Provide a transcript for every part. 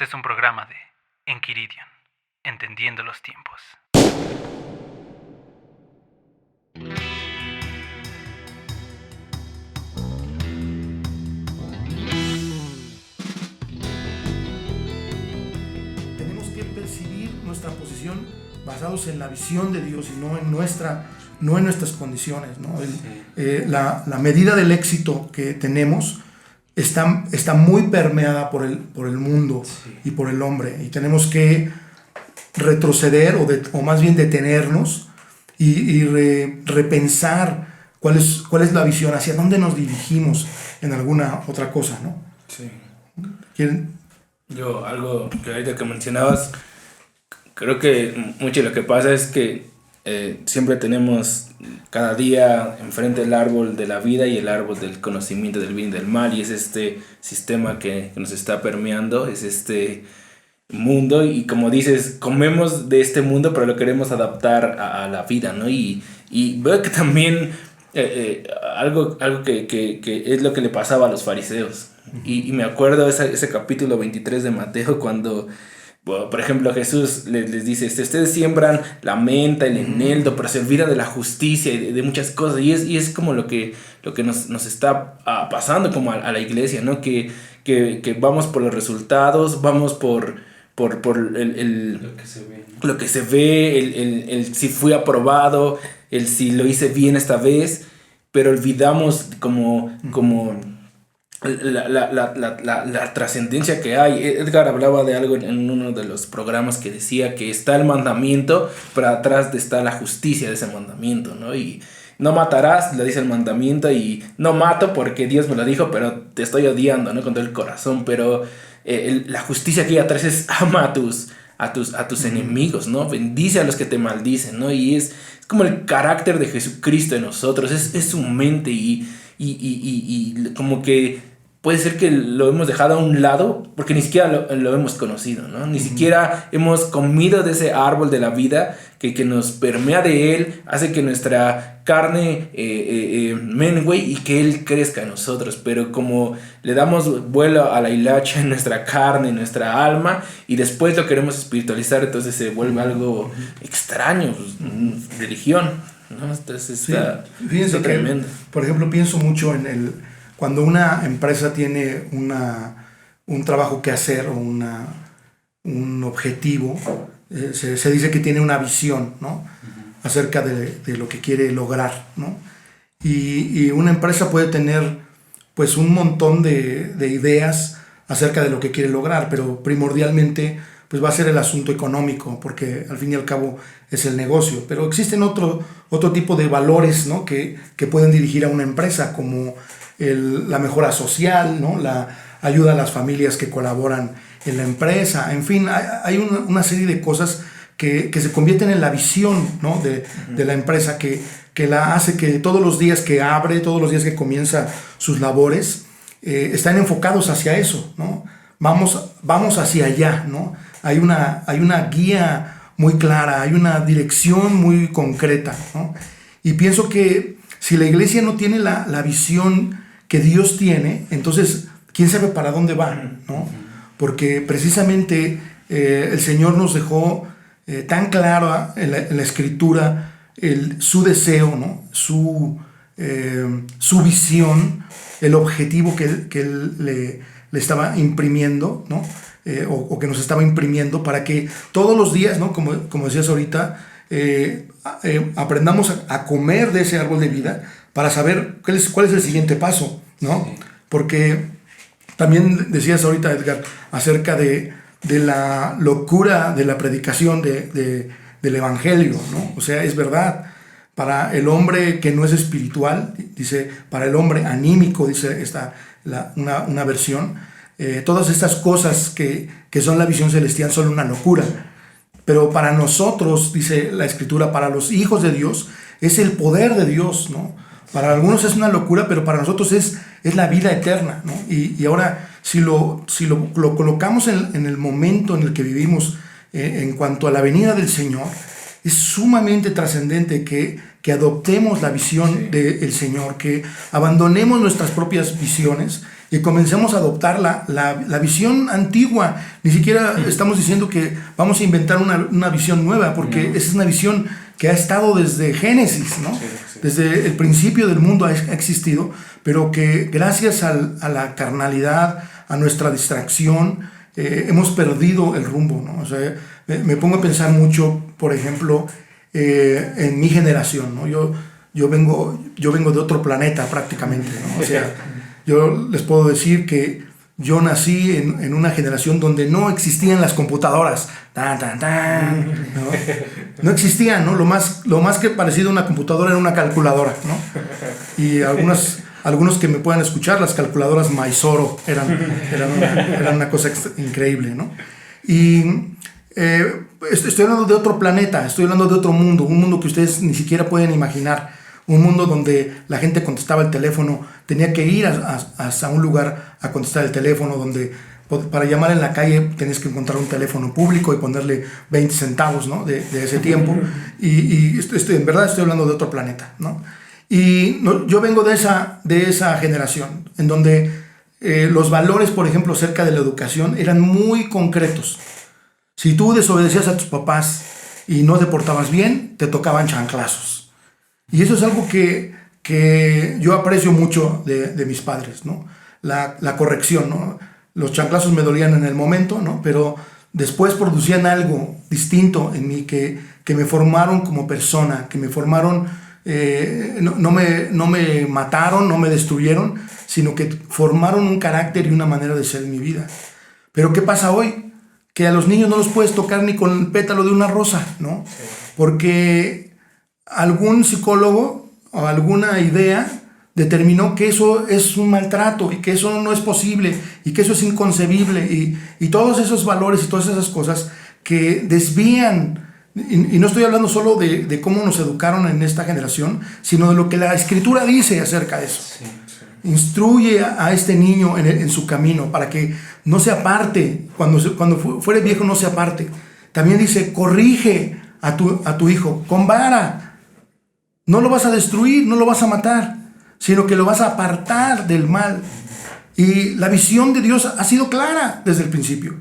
Este es un programa de Enquiridion, entendiendo los tiempos. Tenemos que percibir nuestra posición basados en la visión de Dios y no en nuestras condiciones, ¿no? La medida del éxito que tenemos está muy permeada por el mundo y por el hombre, y tenemos que retroceder o más bien detenernos y repensar cuál es la visión, hacia dónde nos dirigimos en alguna otra cosa, ¿no? Sí. ¿Quieren? Yo, algo que ahorita que mencionabas, creo que mucho de lo que pasa es que siempre tenemos cada día enfrente el árbol de la vida y el árbol del conocimiento del bien y del mal, y es este sistema que nos está permeando, es este mundo, y como dices, comemos de este mundo pero lo queremos adaptar a la vida, ¿no? Y veo que también algo que es lo que le pasaba a los fariseos, y me acuerdo ese capítulo 23 de Mateo, cuando por ejemplo Jesús les dice, ustedes siembran la menta, el eneldo, pero se olvida de la justicia y de muchas cosas, y es como lo que nos está pasando como a la iglesia, ¿no? Que vamos por los resultados, vamos por lo que se ve, el si fui aprobado, el si lo hice bien esta vez, pero olvidamos como la trascendencia que hay. Edgar hablaba de algo en uno de los programas que decía que está el mandamiento, pero atrás está la justicia de ese mandamiento, ¿no? Y no matarás, le dice el mandamiento, y no mato porque Dios me lo dijo, pero te estoy odiando, ¿no? Con todo el corazón. Pero la justicia que hay atrás es ama a tus enemigos, ¿no? Bendice a los que te maldicen, ¿no? Y es como el carácter de Jesucristo en nosotros, es su mente, y como que puede ser que lo hemos dejado a un lado porque ni siquiera lo hemos conocido, ¿no? Ni siquiera hemos comido de ese árbol de la vida que nos permea de él, hace que nuestra carne mengue y que él crezca en nosotros. Pero como le damos vuelo a la hilacha en nuestra carne, en nuestra alma, y después lo queremos espiritualizar, entonces se vuelve algo extraño, religión, ¿no? Entonces está tremendo. Por ejemplo, pienso mucho cuando una empresa tiene un trabajo que hacer o un objetivo, se dice que tiene una visión, ¿no? Acerca de lo que quiere lograr, ¿no? Y una empresa puede tener pues un montón de ideas acerca de lo que quiere lograr, pero primordialmente pues va a ser el asunto económico, porque al fin y al cabo es el negocio. Pero existen otro tipo de valores, ¿no? que pueden dirigir a una empresa, como la mejora social, ¿no? La ayuda a las familias que colaboran en la empresa. En fin, hay una serie de cosas que se convierten en la visión, ¿no? de la empresa, que la hace que todos los días que abre, todos los días que comienza sus labores, están enfocados hacia eso, ¿no? Vamos hacia allá, ¿no? Hay una guía muy clara, hay una dirección muy concreta, ¿no? Y pienso que si la iglesia no tiene la visión que Dios tiene, entonces quién sabe para dónde va, ¿no? Porque precisamente el Señor nos dejó tan claro en la Escritura su deseo, ¿no? Su visión, el objetivo que Él le estaba imprimiendo, ¿no? O que nos estaba imprimiendo, para que todos los días, ¿no? Como decías ahorita, aprendamos a comer de ese árbol de vida para saber cuál es el siguiente paso, ¿no? Sí. Porque también decías ahorita, Edgar, acerca de la locura de la predicación del evangelio, ¿no? O sea, es verdad, para el hombre que no es espiritual, dice, para el hombre anímico, dice una versión, todas estas cosas que son la visión celestial son una locura. Pero para nosotros, dice la Escritura, para los hijos de Dios, es el poder de Dios, ¿no? Para algunos es una locura, pero para nosotros es la vida eterna, ¿no? Y ahora, si lo colocamos en el momento en el que vivimos, en cuanto a la venida del Señor, es sumamente trascendente que adoptemos la visión del Señor, que abandonemos nuestras propias visiones y comencemos a adoptar la visión antigua. Ni siquiera estamos diciendo que vamos a inventar una visión nueva, porque esa es una visión que ha estado desde Génesis, ¿no? Desde el principio del mundo ha existido, pero que gracias a la carnalidad, a nuestra distracción, hemos perdido el rumbo, ¿no? O sea, me pongo a pensar mucho, por ejemplo, en mi generación, ¿no? Yo vengo de otro planeta prácticamente, ¿no? O sea, yo les puedo decir que yo nací en una generación donde no existían las computadoras. No existían, ¿no? Lo más que parecido a una computadora era una calculadora, ¿no? Y algunos que me puedan escuchar, las calculadoras Mysore eran una cosa increíble, ¿no? Y estoy hablando de otro planeta, estoy hablando de otro mundo, un mundo que ustedes ni siquiera pueden imaginar. Un mundo donde la gente contestaba el teléfono, tenía que ir hasta un lugar a contestar el teléfono, donde para llamar en la calle tenías que encontrar un teléfono público y ponerle 20 centavos, ¿no? de ese tiempo. Y en verdad estoy hablando de otro planeta, ¿no? Y yo vengo de esa generación, en donde los valores, por ejemplo, acerca de la educación eran muy concretos. Si tú desobedecías a tus papás y no te portabas bien, te tocaban chanclazos. Y eso es algo que yo aprecio mucho de mis padres, ¿no? La corrección, ¿no? Los chanclazos me dolían en el momento, ¿no? Pero después producían algo distinto en mí que me formaron como persona, que me formaron, no me mataron, no me destruyeron, sino que formaron un carácter y una manera de ser en mi vida. Pero ¿qué pasa hoy? Que a los niños no los puedes tocar ni con el pétalo de una rosa, ¿no? Porque algún psicólogo o alguna idea determinó que eso es un maltrato y que eso no es posible y que eso es inconcebible y todos esos valores y todas esas cosas que desvían, y no estoy hablando solo de cómo nos educaron en esta generación, sino de lo que la Escritura dice acerca de eso. Instruye a este niño en su camino para que no se aparte, cuando fuere viejo no se aparte. También dice, corrige a tu hijo con vara. No lo vas a destruir, no lo vas a matar, sino que lo vas a apartar del mal. Y la visión de Dios ha sido clara desde el principio.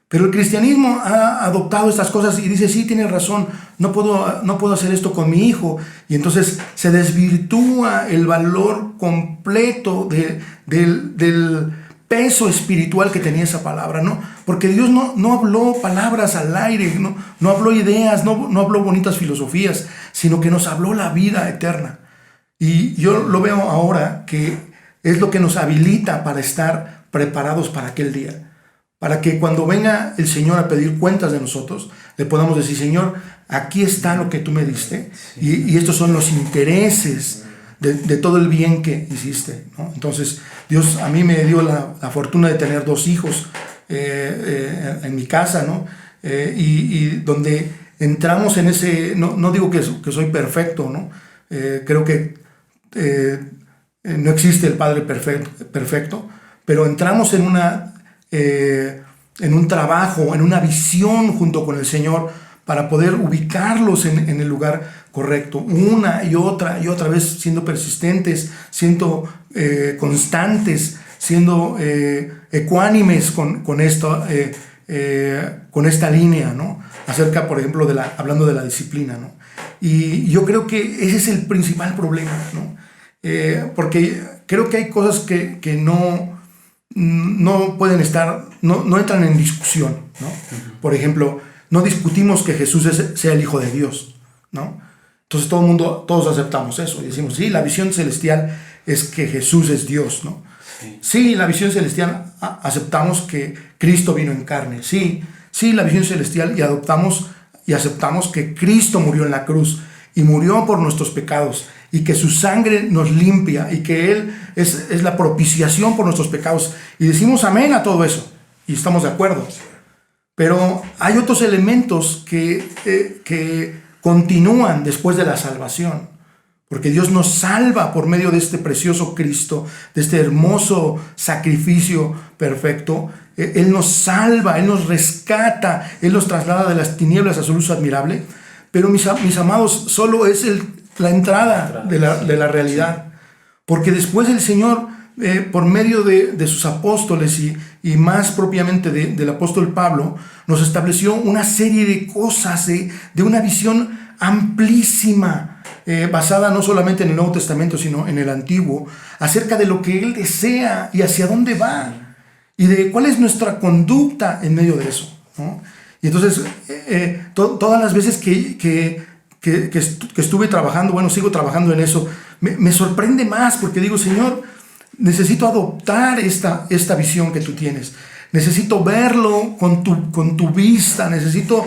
Pero el cristianismo ha adoptado estas cosas y dice, sí, tienes razón, no puedo hacer esto con mi hijo. Y entonces se desvirtúa el valor completo del peso espiritual que tenía esa palabra, ¿no? Porque Dios no habló palabras al aire, no habló ideas, no habló bonitas filosofías, sino que nos habló la vida eterna. Y yo lo veo ahora que es lo que nos habilita para estar preparados para aquel día. Para que cuando venga el Señor a pedir cuentas de nosotros, le podamos decir, Señor, aquí está lo que tú me diste, y estos son los intereses de todo el bien que hiciste, ¿no? Entonces, Dios a mí me dio la fortuna de tener 2 hijos en mi casa, ¿no? Y donde entramos en ese, no digo que soy perfecto, ¿no? Creo que no existe el Padre perfecto, pero entramos en un trabajo, en una visión junto con el Señor para poder ubicarlos en el lugar correcto, una y otra vez, siendo persistentes, siendo constantes, siendo ecuánimes con esta línea, ¿no? Acerca, por ejemplo, hablando de la disciplina, ¿no? Y yo creo que ese es el principal problema, ¿no? Porque creo que hay cosas que no pueden estar, no entran en discusión, ¿no? Por ejemplo, no discutimos que Jesús sea el Hijo de Dios, ¿no? Entonces todos aceptamos eso y decimos, sí, la visión celestial es que Jesús es Dios, ¿no? Sí, la visión celestial aceptamos que Cristo vino en carne, sí, la visión celestial, y aceptamos que Cristo murió en la cruz y murió por nuestros pecados y que su sangre nos limpia y que Él es la propiciación por nuestros pecados, y decimos amén a todo eso y estamos de acuerdo. Pero hay otros elementos que continúan después de la salvación, porque Dios nos salva por medio de este precioso Cristo, de este hermoso sacrificio perfecto. Él nos salva, Él nos rescata, Él nos traslada de las tinieblas a su luz admirable, Pero mis amados, solo es la entrada de la realidad. Porque después el Señor, por medio de sus apóstoles y más propiamente del apóstol Pablo, nos estableció una serie de cosas, de una visión amplísima, basada no solamente en el Nuevo Testamento, sino en el Antiguo, acerca de lo que Él desea y hacia dónde va, y de cuál es nuestra conducta en medio de eso, ¿no? Y entonces, todas las veces que estuve trabajando, bueno, sigo trabajando en eso, me sorprende más, porque digo, Señor, necesito adoptar esta visión que tú tienes. Necesito verlo con tu vista. Necesito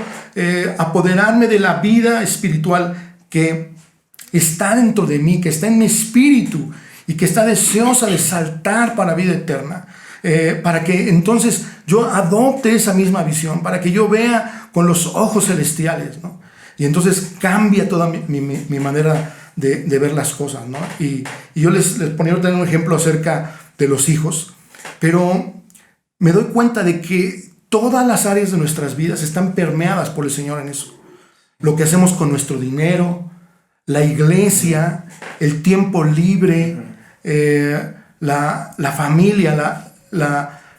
apoderarme de la vida espiritual que está dentro de mí, que está en mi espíritu y que está deseosa de saltar para vida eterna. Para que entonces yo adopte esa misma visión, para que yo vea con los ojos celestiales, ¿no? Y entonces cambia toda mi manera de ver las cosas, ¿no? Y yo les ponía un ejemplo acerca de los hijos, pero me doy cuenta de que todas las áreas de nuestras vidas están permeadas por el Señor en eso. Lo que hacemos con nuestro dinero, la iglesia, el tiempo libre, la familia,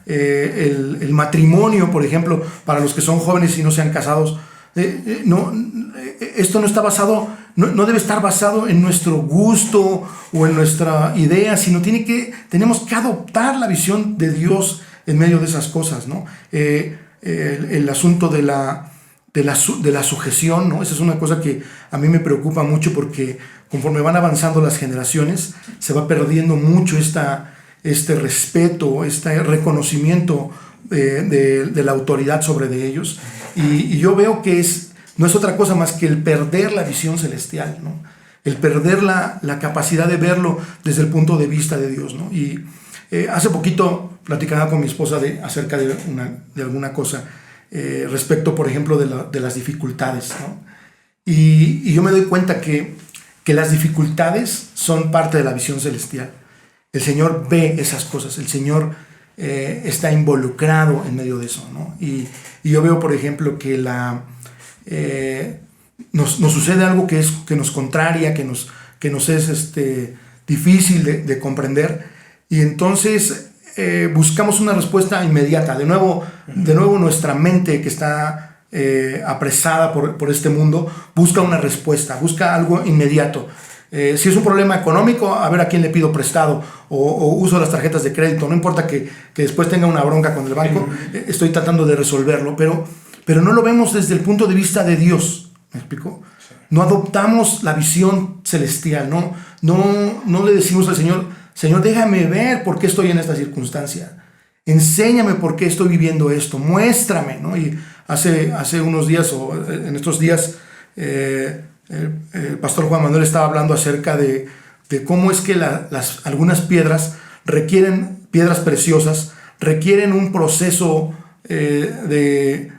el matrimonio, por ejemplo, para los que son jóvenes y no se han casados. Esto no está basado, no debe estar basado en nuestro gusto o en nuestra idea, sino tenemos que adoptar la visión de Dios en medio de esas cosas, ¿no? El asunto de la sujeción, ¿no? Esa es una cosa que a mí me preocupa mucho, porque conforme van avanzando las generaciones se va perdiendo mucho este respeto, este reconocimiento de la autoridad sobre de ellos, y yo veo que no es otra cosa más que el perder la visión celestial, ¿no? El perder la capacidad de verlo desde el punto de vista de Dios, ¿no? Y hace poquito platicaba con mi esposa acerca de alguna cosa respecto, por ejemplo, de las dificultades, ¿no? Y yo me doy cuenta que las dificultades son parte de la visión celestial. El Señor ve esas cosas, el Señor está involucrado en medio de eso, ¿no? Y yo veo, por ejemplo, que nos sucede algo que nos contraria, que nos es difícil de comprender, y entonces buscamos una respuesta inmediata. De nuevo nuestra mente, que está apresada por este mundo, busca una respuesta, busca algo inmediato. Si es un problema económico, a ver a quién le pido prestado, o uso las tarjetas de crédito. No importa que después tenga una bronca con el banco, estoy tratando de resolverlo, pero no lo vemos desde el punto de vista de Dios. ¿Me explico? No adoptamos la visión celestial, no le decimos al Señor, déjame ver por qué estoy en esta circunstancia, enséñame por qué estoy viviendo esto, muéstrame, ¿no? Y hace unos días, o en estos días, el pastor Juan Manuel estaba hablando acerca de cómo es que algunas piedras preciosas requieren un proceso de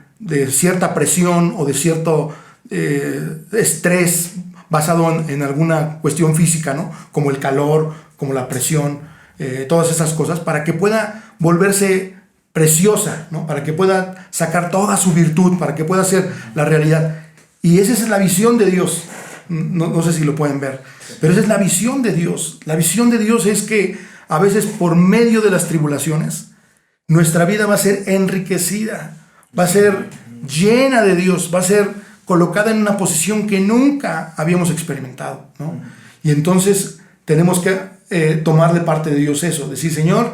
cierta presión o de cierto estrés basado en alguna cuestión física, ¿no? Como el calor, como la presión, todas esas cosas, para que pueda volverse preciosa, ¿no? Para que pueda sacar toda su virtud, para que pueda ser la realidad. Y esa es la visión de Dios. No sé si lo pueden ver, pero esa es la visión de Dios. La visión de Dios es que a veces, por medio de las tribulaciones, nuestra vida va a ser enriquecida, va a ser llena de Dios, va a ser colocada en una posición que nunca habíamos experimentado, ¿no? Y entonces tenemos que tomar de parte de Dios eso, decir, Señor,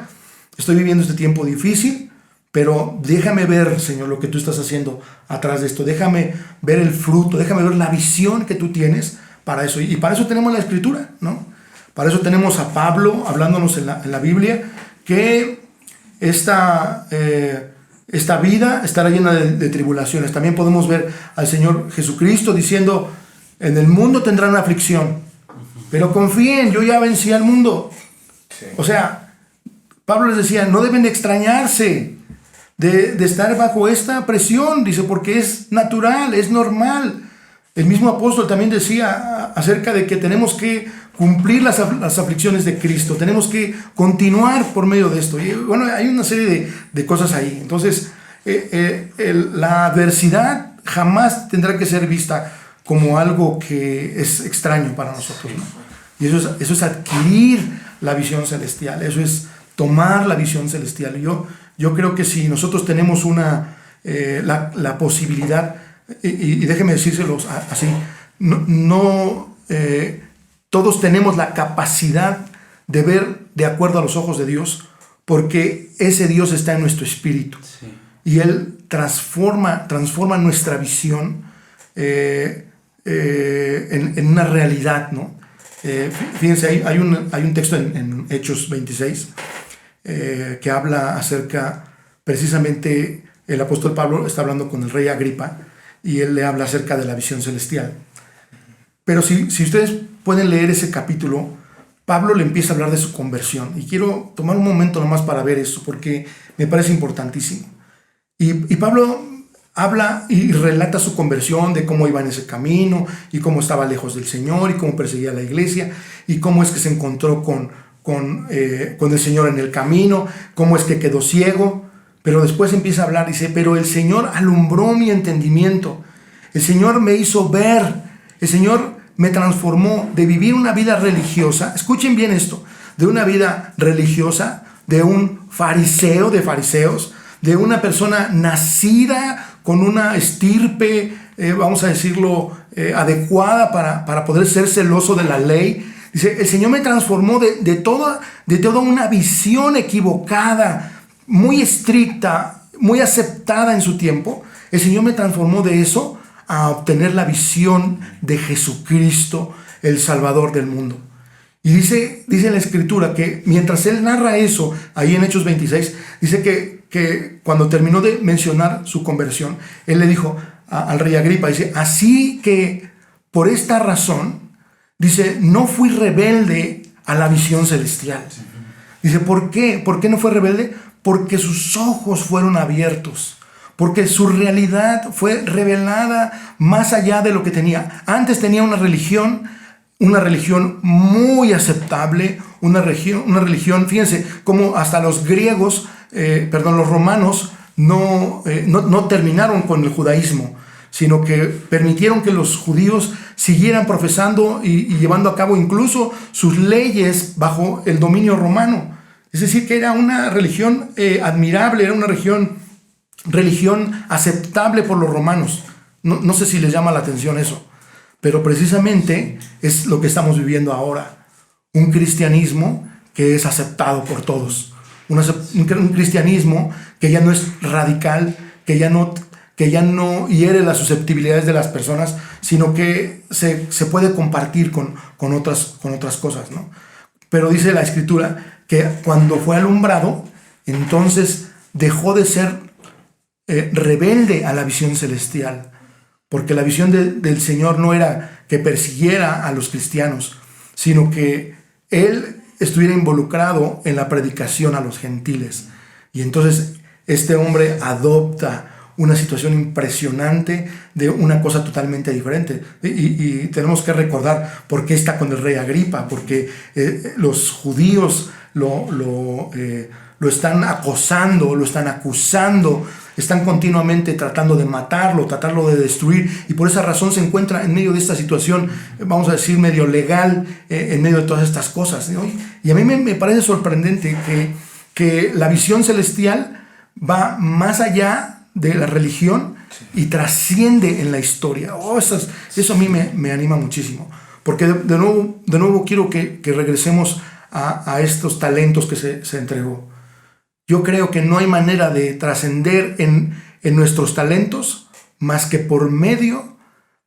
estoy viviendo este tiempo difícil, pero déjame ver, Señor, lo que tú estás haciendo atrás de esto. Déjame ver el fruto, déjame ver la visión que tú tienes para eso. Y para eso tenemos la Escritura, ¿no? Para eso tenemos a Pablo hablándonos en la Biblia, que esta vida estará llena de tribulaciones. También podemos ver al Señor Jesucristo diciendo, en el mundo tendrán aflicción, pero confíen, yo ya vencí al mundo. Sí. O sea, Pablo les decía, no deben de extrañarse de estar bajo esta presión, dice, porque es natural, es normal. El mismo apóstol también decía acerca de que tenemos que cumplir las aflicciones de Cristo, tenemos que continuar por medio de esto. Y bueno, hay una serie de cosas ahí. Entonces, la adversidad jamás tendrá que ser vista como algo que es extraño para nosotros, ¿no? Y eso es adquirir la visión celestial, eso es tomar la visión celestial. Yo creo que si nosotros tenemos la posibilidad, y déjenme decírselos así, todos tenemos la capacidad de ver de acuerdo a los ojos de Dios, porque ese Dios está en nuestro espíritu. Sí. Y Él transforma nuestra visión en una realidad, ¿no? Fíjense, hay un texto en Hechos 26 que habla acerca, precisamente el apóstol Pablo está hablando con el rey Agripa y él le habla acerca de la visión celestial. Pero si ustedes pueden leer ese capítulo, Pablo le empieza a hablar de su conversión. Y quiero tomar un momento nomás para ver eso, porque me parece importantísimo. Y Pablo habla y relata su conversión, de cómo iba en ese camino, y cómo estaba lejos del Señor, y cómo perseguía a la iglesia, y cómo es que se encontró con el Señor en el camino, cómo es que quedó ciego. Pero después empieza a hablar, dice, pero el Señor alumbró mi entendimiento, el Señor me hizo ver, el Señor me transformó de vivir una vida religiosa, escuchen bien esto, de una vida religiosa, de un fariseo de fariseos, de una persona nacida con una estirpe, vamos a decirlo, adecuada para poder ser celoso de la ley. Dice, el Señor me transformó de toda una visión equivocada, muy estricta, muy aceptada en su tiempo. El Señor me transformó de eso a obtener la visión de Jesucristo, el Salvador del mundo. Y dice la Escritura que mientras él narra eso, ahí en Hechos 26, dice que cuando terminó de mencionar su conversión, él le dijo al rey Agripa, dice, así que por esta razón, dice, no fui rebelde a la visión celestial. Dice, ¿por qué? ¿Por qué no fue rebelde? Porque sus ojos fueron abiertos. Porque su realidad fue revelada más allá de lo que tenía. Antes tenía una religión muy aceptable, una religión, fíjense, como hasta los los romanos no terminaron con el judaísmo, sino que permitieron que los judíos siguieran profesando y llevando a cabo incluso sus leyes bajo el dominio romano. Es decir, que era una religión admirable, era una religión aceptable por los romanos. No sé si les llama la atención eso, pero precisamente es lo que estamos viviendo ahora. Un cristianismo que es aceptado por todos. Un cristianismo que ya no es radical, que ya no hiere las susceptibilidades de las personas, sino que se puede compartir con otras cosas, ¿no? Pero dice la Escritura que cuando fue alumbrado, entonces dejó de ser rebelde a la visión celestial, porque la visión del Señor no era que persiguiera a los cristianos, sino que Él estuviera involucrado en la predicación a los gentiles. Y entonces este hombre adopta una situación impresionante de una cosa totalmente diferente. Y tenemos que recordar por qué está con el rey Agripa, porque los judíos lo están acosando, lo están acusando, están continuamente tratando de matarlo, tratarlo de destruir, y por esa razón se encuentra en medio de esta situación, vamos a decir, medio legal, en medio de todas estas cosas, ¿no? Y a mí me parece sorprendente que la visión celestial va más allá de la religión y trasciende en la historia. Eso a mí me anima muchísimo, porque de nuevo quiero que regresemos a estos talentos que se entregó. Yo creo que no hay manera de trascender en nuestros talentos más que por medio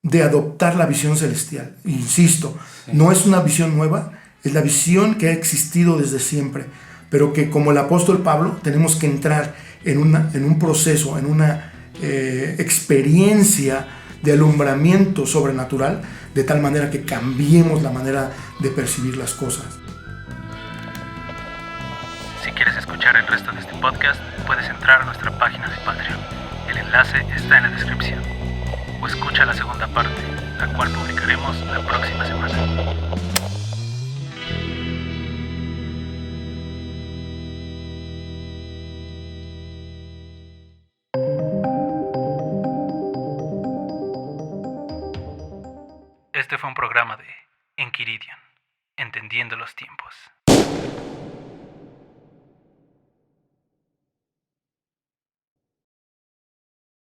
de adoptar la visión celestial. Insisto, no es una visión nueva, es la visión que ha existido desde siempre, pero que como el apóstol Pablo tenemos que entrar en un proceso, en una experiencia de alumbramiento sobrenatural, de tal manera que cambiemos la manera de percibir las cosas. Si quieres escuchar el resto de este podcast, puedes entrar a nuestra página de Patreon. El enlace está en la descripción. O escucha la segunda parte, la cual publicaremos la próxima semana. Este fue un programa de Enquiridion, Entendiendo los Tiempos.